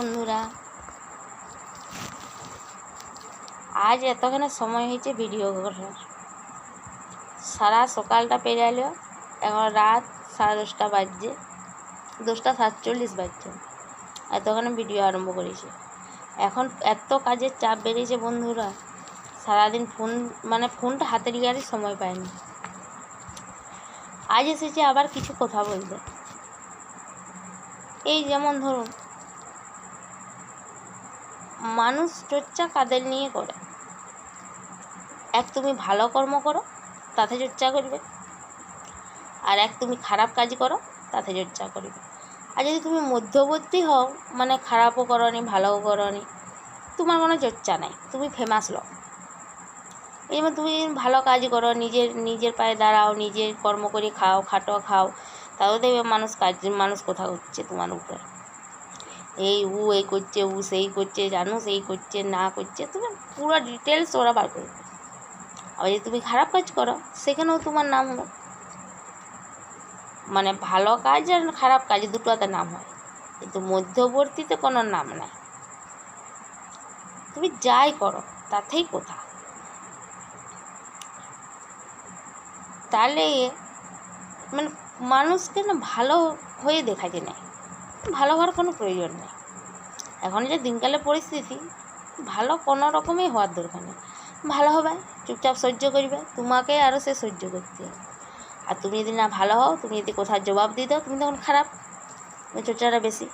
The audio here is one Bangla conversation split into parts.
বন্ধুরা, আজ এতখানি সময় হয়েছে ভিডিও করার। সারা সকালটা পেরিয়ে এলো, এখন রাত 10:30 বাজছে, 10:47 বাজছে, এতখানি ভিডিও আরম্ভ করেছি। এখন এত কাজের চাপ বেড়েছে বন্ধুরা, সারাদিন ফোনটা হাতে নেওয়ারই সময় পাইনি। আজ এসেছি আবার কিছু কথা বলতে। এই যেমন ধরুন, মানুষ চর্চা কাদের নিয়ে করে? এক তুমি ভালো কর্ম করো তাতে চর্চা করবে, আর এক তুমি খারাপ কাজ করো তাতে চর্চা করবে। আর যদি তুমি মধ্যবর্তী হও, খারাপও করনি ভালোও করনি, তোমার কোনো চর্চা নাই, তুমি ফেমাস লোক। এই যেমন তুমি ভালো কাজ করো, নিজের পায়ে দাঁড়াও, নিজের কর্ম করে খাও, খাটো খাও, তাও দেখবে মানুষ কথা হচ্ছে তোমার উপরে। এই করছে, সেই করছে, জানুস এই করছে না করছে, তুমি পুরো ডিটেলস ওরা বার করবে। আবার যদি তুমি খারাপ কাজ করো, সেখানেও তোমার নাম হবে। ভালো কাজ আর খারাপ কাজ দুটোতে নাম হয়, কিন্তু মধ্যবর্তীতে কোনো নাম নাই। তুমি যাই করো তাতেই কথা। তাহলে মানুষকে না ভালো হয়ে দেখাতে নেই, ভালো হওয়ার কোনো প্রয়োজন নেই। এখন যে দিনকালের পরিস্থিতি, ভালো কোনো রকমই হওয়ার দরকার নেই। ভালো হবে, চুপচাপ সহ্য করবে, তোমাকে আরও সে সহ্য করতে হবে। আর তুমি যদি না ভালো হও, তুমি যদি কোথাও জবাব দিয়ে দাও, তুমি তখন খারাপ, চর্চাটা বেশি।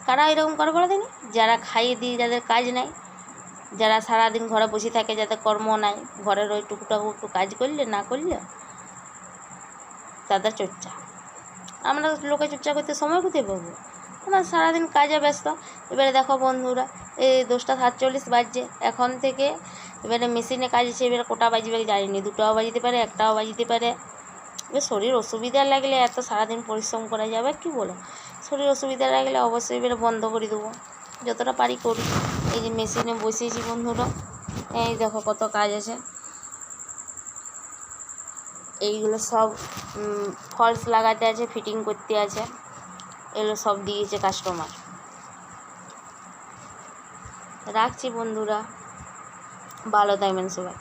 কারা এরকম করে বলে দিনি? যারা খাইয়ে দিয়ে, যাদের কাজ নাই, যারা সারাদিন ঘরে বসে থাকে, যাদের কর্ম নাই, ঘরের ওই টুকটাকু একটু কাজ করলে না করলে তাদের চর্চা। আমরা লোকে চর্চা করতে সময় কোথায় পাবো? আমরা সারাদিন কাজে ব্যস্ত। এবারে দেখো বন্ধুরা, এই 10:47 বাজছে, এখন থেকে এবারে মেশিনে কাজ আছে, এবারে কোটা বাজবে জানি না, 2টাও বাজতে পারে, 1টাও বাজতে পারে। এবার শরীর অসুবিধা লাগলে এত সারাদিন পরিশ্রম করা যাবে কি বলো? শরীর অসুবিধা লাগলে অবশ্যই এবারে বন্ধ করে দেবো, যতটা পারি করি। এই যে মেশিনে বসিয়েছি বন্ধুরা, এই দেখো কত কাজ আছে। এইগুলো সব ফলস লাগাতে আছে, ফিটিং করতে আছে, এগুলো সব দিয়েছে কাস্টমার। রাখছি বন্ধুরা, ভালো থাকবেন সবাই।